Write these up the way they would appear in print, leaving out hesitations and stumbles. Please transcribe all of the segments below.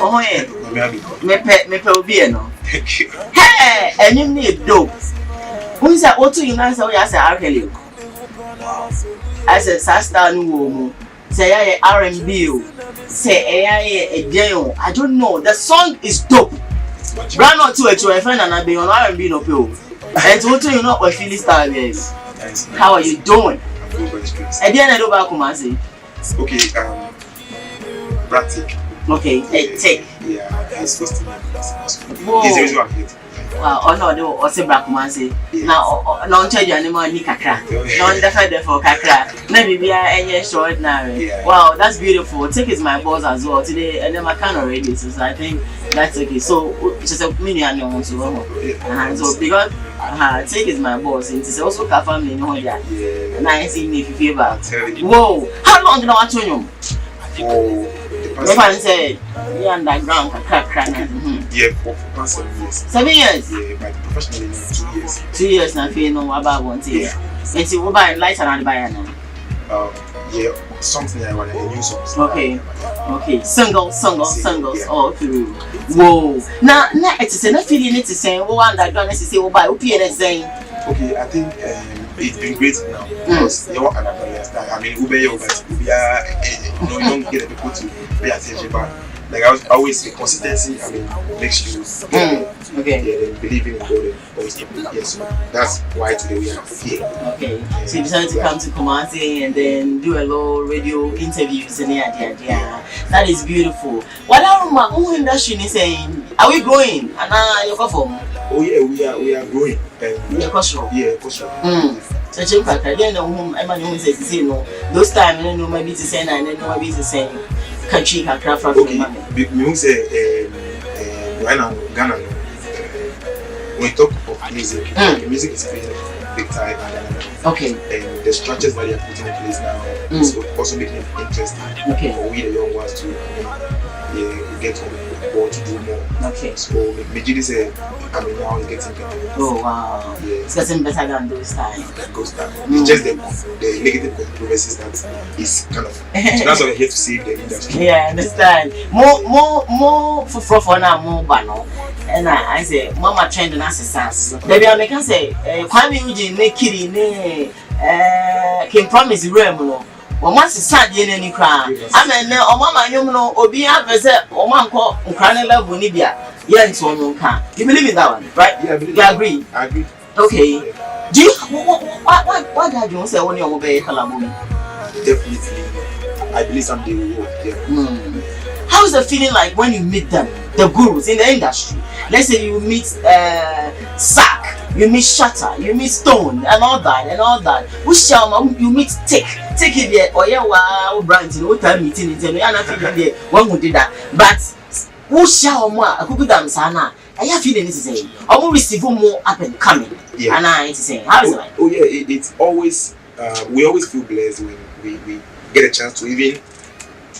Oh, yeah. Me obi no. Hey, and you need dope. Who is that? What do you know? So I say, Arkeli. I said, Sasta no say R&B. Say a jail. I don't know. The song is dope. Brand not to a friend and I be on R&B no pill. And what do you know what Philly style is? How are you doing? And then I do back Kumasi. Okay, Bratic. Okay, take. Yeah, his first name. Whoa. He's the reason why I'm here. Wow, oh no, do also black Kumasi. Now, no charge you anymore, ni kakra. No, definitely for kakra. Maybe we are any short now. Wow, that's beautiful. Take is my boss as well today, and then my can already. So I think that's okay. So just a mini annual so because take is my boss, and it's also ka family no yeah. And I see me if you feel bad. Whoa, how long do you want to know? The person said, you're underground, yeah, for 7 years. 7 years? Yeah, but professionally 2 years. 2 years now, feel no about one thing. Yeah. And see, what about lights around the buyer now? Yeah, something I want to new songs. Okay. Singles Yeah. all through. Whoa. Now, it's a feeling it is saying, what underground is to say, what by OPN saying. Okay, I think it's been great now because you're an understand. I mean, Uber, but you don't get people to pay attention. But like I always say, consistency. I mean, makes you believing in God and always yes. So that's why today we are here. Okay, so you decided to come to Kumasi and then do a little radio interviews and yeah. That is beautiful. What are my own industry saying? Are we growing? And you perform? Oh yeah, we are growing. Yeah, for sure. So check back again. Everyone says no. Those times, no maybe to say and then maybe to say country can craft from the me say right now Ghana. When we talk of music, the music is playing big time. Okay. And the structures that they are putting in place now is also making it interesting for we the young ones to get on board to do more. Okay. So Majidi said, I mean now it's getting better. Oh wow. Yeah. It's getting better than those times. It's just the negative controversies that is kind of. So that's why we're here to save the industry. Yeah, I understand. More for now, more banner. And I say, Mama trend and assistance. Maybe I can say, Kwame Uji, ne Kiri, ne can promise Remuno. Or once it's sad in any crime. I mean, or Mama, you know, or be a visit, or Manco, Ukraine level Nibia. Yeah, so no can. You believe in that one, right? Yeah, you agree? I agree. Okay. Do you what did you say when you obey Kalamuni? Definitely. I believe someday we will. Yeah. How is the feeling like when you meet them, the gurus in the industry? Let's say you meet Sack, you meet Shatter, you meet Stone, and all that. You meet Take it there, or yeah, wow, branch, what time meeting it, and you're not feeling there, one who did that. But who shall more? I could dance, Anna. I have feeling this is saying, I will receive more up and coming. Yeah. And I saying, how is it like? Oh, yeah, it's always, we always feel blessed when we get a chance to even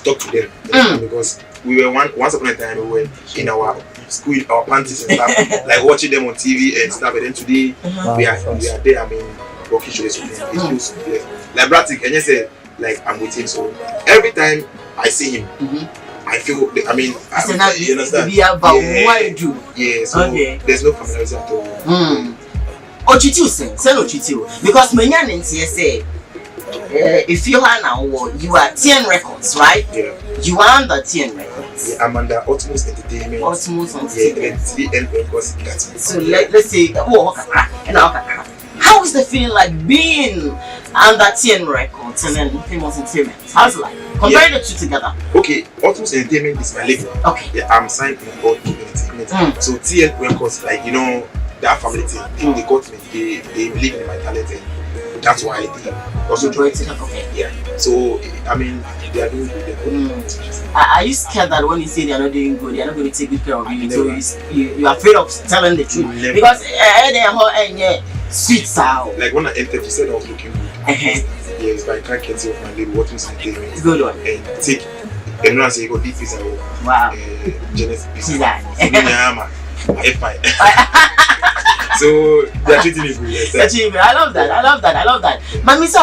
talk to them because we were once upon a time we were in our school, our panties and stuff, like watching them on TV and stuff. And then today we are there. I mean, working shows with them. It feels blessed. Like Bratic, and you said, like I'm with him. So every time I see him, I feel. I mean, you understand? Yeah. So there's no familiarity at all. Ochitiu say no Ochitiu because many say. If you are now, you are 10 records, right? Yeah. You are under 10 records. Yeah, I'm under Utmost Entertainment. Utmost Entertainment. Yeah, and records. So let's say, how is the feeling like being under 10 records and then Famous Entertainment? How's it like? Compare the two together. Okay, Utmost Entertainment is my label. Okay. Yeah, I'm signed to Utmost Entertainment. So TN records, like that family thing, they got me. They believe in my talent. That's why they also joined it. Okay. Yeah. So I mean, they are doing good. Are you scared that when you say they are not doing good, they are not going to take good care of you? So you are afraid of telling the truth? Never. Because they are sweet sound. Like when I entered, you said I was looking good. Yes, but I can't get of my little what was entertainment. Good one. And take everyone say you got deep visa. Wow. Genesis visa. That. So they are treating me good. I love that. Mami, so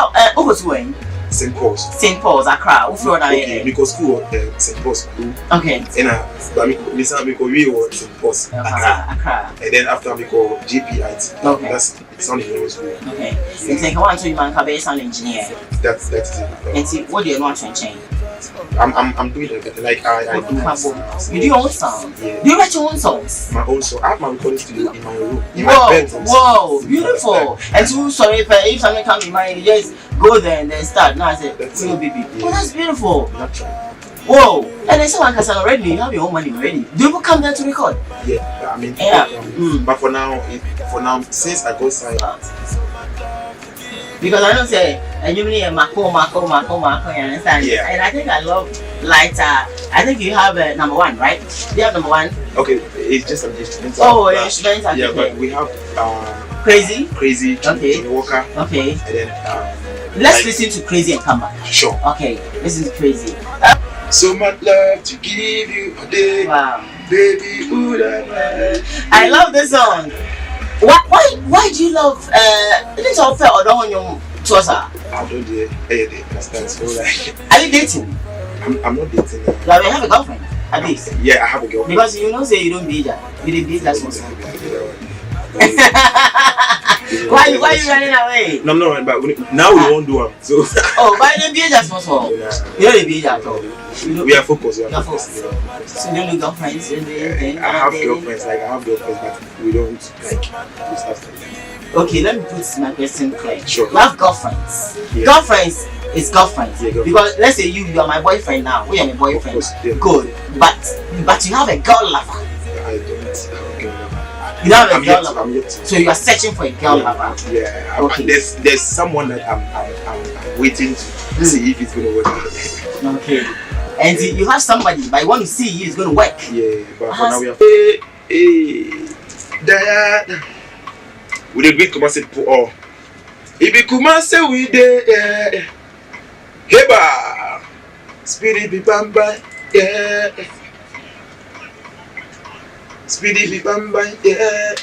St. Paul's. St. Paul's, Accra. Okay, because school St. Paul's. Okay. And but we were St. Paul's. Accra. And then after we go GPIT. Okay. That's sound engineering school. Okay. You think I want to be sound engineer. That's it. And see, what do you want to change? I'm doing everything. Like I do my You do your own sound? Yeah. Do you write your own songs? My own song. I have my recording studio in my room. In my Whoa, bedroom. whoa, beautiful. And so sorry if something comes to mind, you just go there and then start. No, I said, That's no, it. baby. Yeah. Oh, that's beautiful. That's right. Whoa. And then someone can say already, you have your own money already. Do people come there to record? Yeah, I mean, Yeah. But for now, since I got signed, because I don't say, and you mean Mako, you understand? Yeah. And I think I love lighter. I think you have number one, right? Do you have number one? okay, it's just an instrument. Oh, instruments. Yeah, but we have Crazy. Jimmy Walker, Okay. and then Let's listen to Crazy and come back. sure. Okay, listen to Crazy. So much love to give you a day, Wow. baby. Ooh, la, la. I love this song. Why do you love this all fair or don't want your trouser? I don't dare, understand. So like, Are you dating? I'm not dating. Like you have a girlfriend at least? Yeah, I have a girlfriend. Because you know say you don't be that. You didn't be that one. Why you running away? No, I'm not running back. Now we won't do them. So Oh, why you don't be that small? yeah. You don't be that at all. We are focused. You're focused. So you don't do girlfriends? I have girlfriends, but we don't like do stuff like that. Okay, let me put my question clear. Sure. You have girlfriends. Yeah. Girlfriends is girlfriends. Yeah, girlfriends. Because let's say you are my boyfriend now. We are my boyfriend. Of course, yeah. Good. But you have a girl lover. I don't. You don't have a I'm girl yet to, lover. I'm yet to. So you are searching for a girl lover. Yeah. Okay. There's someone that I'm waiting to see if it's gonna work out. Okay. And you have somebody, but you want to see if it's gonna work. Yeah, but for now we have. Hey, Diana. We did great Kumasi for all. If you Kumasi we did, yeah. Heba, Speedy be bamba, yeah. Speedy be bamba, yeah.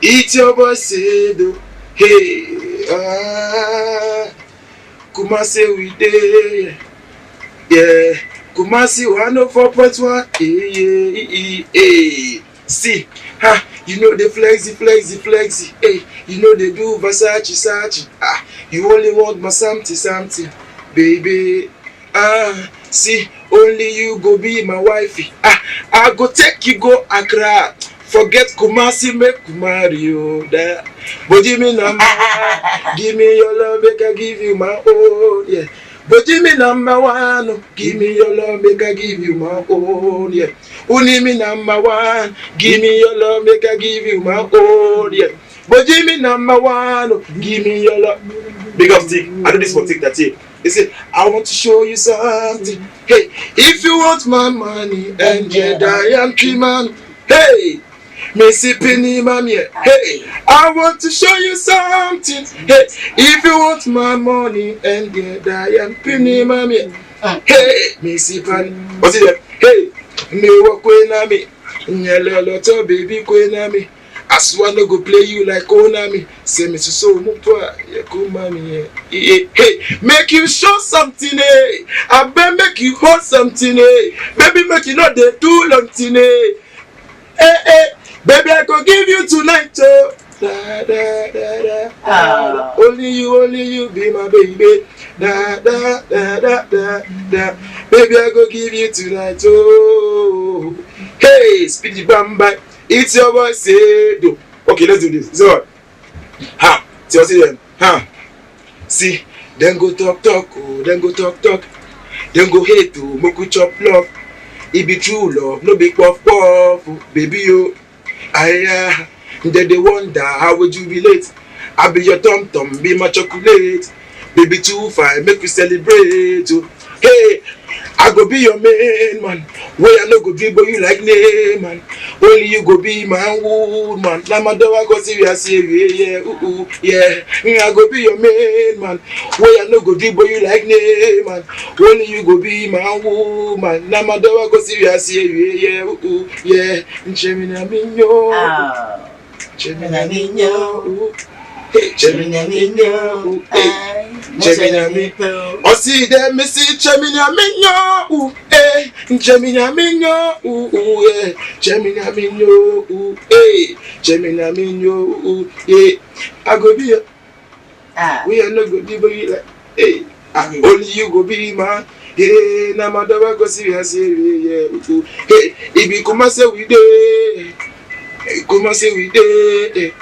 Eat your boy say do, hey, Kumasi we did, yeah. Kumasi 104.1, hey. See, ha, you know the flexy, hey, you know they do Versace, you only want my something, baby, see, only you go be my wifey, I go take you go Accra, forget Kumasi, make Mario, that, but give me number, give me your love, make I give you my own, yeah. But give me number one, give me your love, make I give you my own, yeah. Only me number one, give me your love, make I give you my own, yeah. But give me number one, give me your love. Big up stick, I do this for tick that tip. They say, I want to show you something. Hey, if you want my money and Jedi and Kiman, hey. Missy Penny Mammy, hey, I want to show you something. Hey, if you want my money and get Diane Penny Mammy, hey, Missy Penny, what's it there? Hey, me walk queen at me, Nyalota baby queen at me. I swear no go play you like Konami. Say me to so mupwa, yeah, come mommy, hey, make you show something, hey. I bet make you hold something, hey. Baby, make you know they do long thing, hey. Hey. Baby, I could give you tonight, oh. Da, da, da, da. Only you be my baby. Da, da, da, da, da, da. Baby, I could give you tonight, oh. Hey, Speedy Bamba, it's your boy, say do. Okay, let's do this. So, ha, see them, ha. See, then go talk, oh, then go talk. Then go hate to Moku chop love. It be true love, no big puff, baby, you. Then they wonder how would you relate? I be your tom, be my chocolate. Baby too fine, make we celebrate. Hey, I go be your main man. Where I no go dribble you like name man. Only you go be my woman. Now my dog go see you say yeah, yeah. I go be your main man. Where I no go dribble you like name man. Only you go be my woman. Now my dog go see you say yeah, yeah. Chemina minyo. Chemina minyo. Gemini minyo, Gemini minyo. Oh, see them, me see Gemini minyo, Gemini minyo, Gemini minyo, Gemini minyo, I go be we are not going to be like, only you go be man. Hey, na madaba go see us here. Hey, if you come and say we dey, come and say we dey.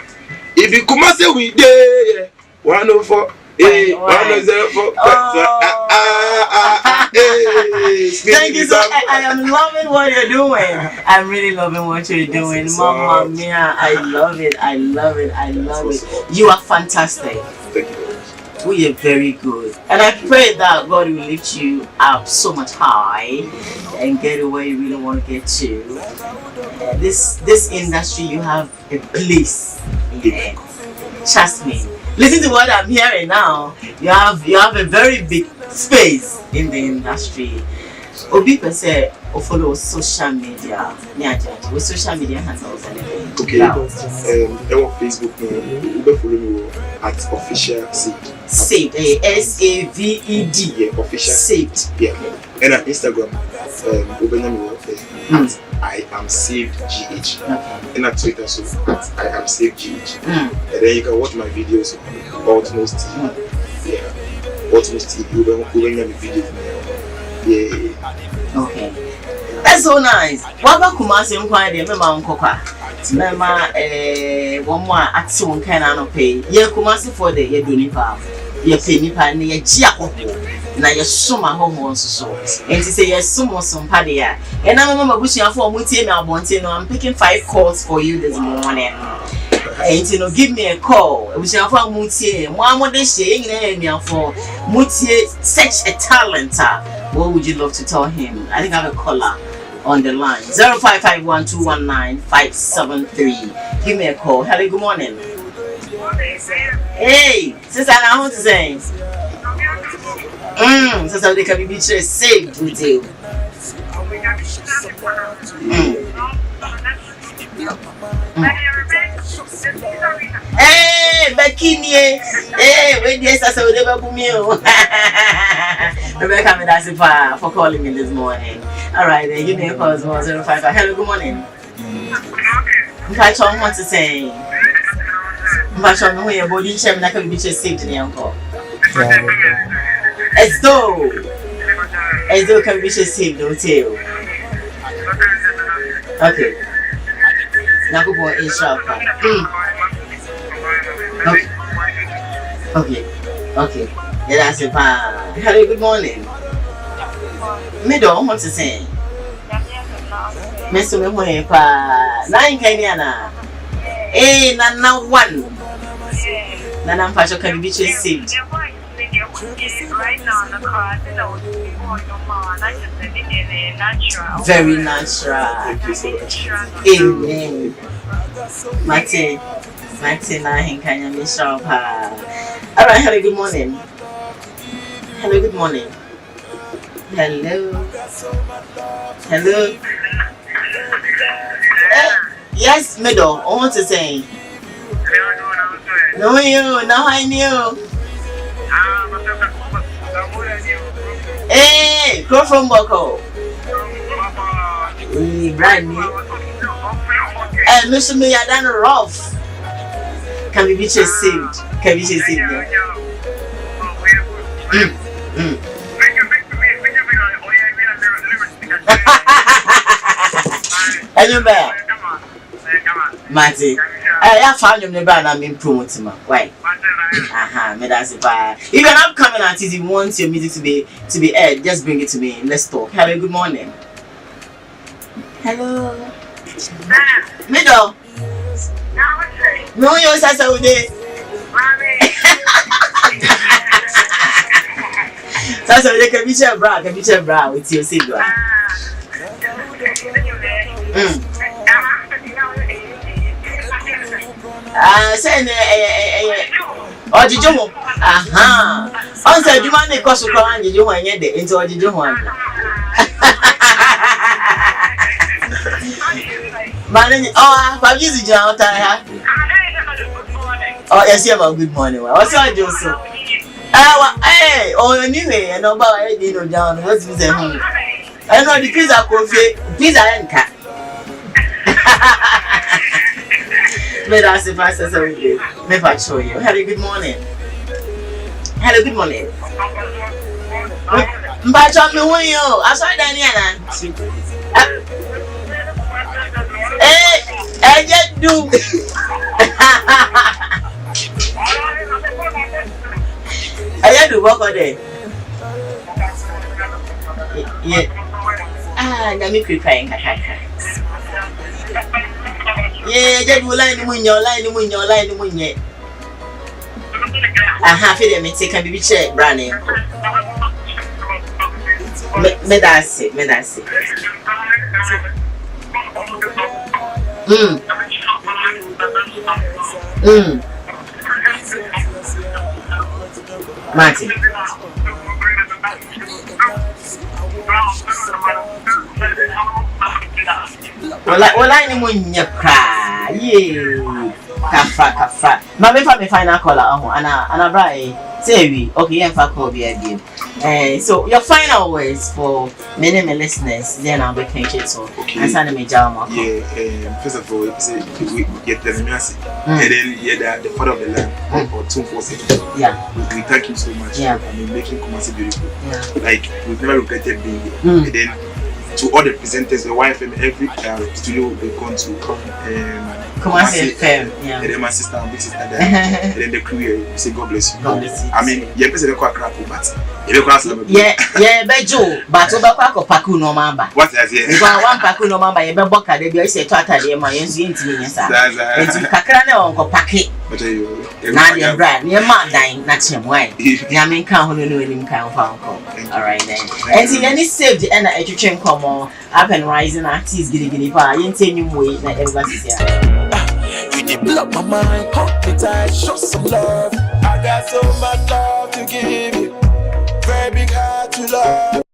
If you come and say we dey, 104, 104. Thank you so much. I am loving what you're doing. I'm really loving what you're doing. Mama mia, I love it. I love it. I love it. You are fantastic. Thank you. We are very good, and I pray that God will lift you up so much high and get where you really want to get to. This industry, you have a place in it. Trust me. Listen to what I'm hearing now. You have a very big space in the industry. Obi per se follow social media. With social media handles anything. Okay. On Facebook, you follow me at official saved. Saved. SAVED. Yeah, official saved. Yeah. And on Instagram, at I am saved GH. Okay. And at Twitter, so at I am saved GH. And then you can watch my videos on Baltimore's TV. Yeah. Baltimore's TV. You will videos. Yeah. Okay. That's so nice. What about Kumasi Fm? Remember, one more action can I pay? Yeah, Kumasi for the year Dunipa. You pay me pan near Giaco. Now you're so my home so. And to say yes, some padia. And I remember wishing for Mutina Montino. I'm picking 5 calls for you this morning. And give me a call. We shall find Mutie. One more day saying for Mutie, such a talent. What would you love to tell him? I think I have a caller on the line. 0551219573. Give me a call. Hello, good morning. Hey, sister, I want to say. Sister, they can be saved with you. Hey, Bekini. Hey, wait, yes, I saw never boom you. Rebecca, that's for calling me this morning. All right, then give me a call. 055. Hello, good morning. I want to say. But I'm going to body shame like a bitch saved in the uncle. As though can be saved, don't tell. Okay. Now go for a shop. Okay. Yeah, that's it. Hello, good morning. Middle, what's the saying? Mr. Mehoepa, 9 Kenyana. Eh, Nana 1. Nana Pasha can be saved. Very natural. Amen. Martin, I can you shop. All right, hello, good morning. Hello, good morning. Hello. Yes, middle. I want to say. No, you. Now I knew. Hey, go from Boko. Brand new. And Mr. Me, I done rough. Can we be just saved? Can we just saved? And you back, Matty. I found you never and I'm in promoting. Why? You can have coming at it. You want your music to be aired, just bring it to me. Let's talk. Hello, good morning. Hello. Middle. No, you're Saturday. Saturday can be your bra with your cigar. Send or did you? Answer, you want to cost a crown? Did you want to get into what did you want? Man, oh, I've used it out. Oh, yes, you have a good morning. What's your Joseph? Hey, oh, anyway, I know about I didn't know down. What's with them? I know the pizza coffee, pizza and cat. But that's the first time we do. Never show you. Hello, good morning. Hello, good morning. But I'm the one you. I saw Daniela. Hey, I just do. I had to work on it. Yeah. Let me prepare. Yeah, just line when you're line. I have it. Me take a baby check, Brandy. Me that's it. Martin. Well, I know when you cry. Yeah. Kafra. Mama, if I final caller, and I buy say we okay. If I call be again. So your final words for many listeners, then I'll be thinking so. Okay. And send me jam. Yeah. First of all, we get the message, and then the father of the land or 247. Yeah. We thank you so much. Yeah. I mean, making Kumasi beautiful. Yeah. Like we've never regretted being here. And then to all the presenters, the YFM, every studio we've gone to Kumasi Fm, yeah. And then my sister and big sister there, and then the crew here, we say God bless you. God bless you. I mean, you're president quite crap, but you're quite yeah, Bejo, but over Paku no mamba. What is it? Because one Paku no mamba, you be boka, they be say to attend my intimate, sir. And you Kakrane on Paki. But you, now you're brand, you're mad dying, not him way. Yamin can't hold him count for. All right then. And see, any saved and a education come on up and rising artists, giddy bar, you ain't taking way, like everybody's here. You develop my mind, hold me tight, show some love. I got so much love to give you, very big heart to love.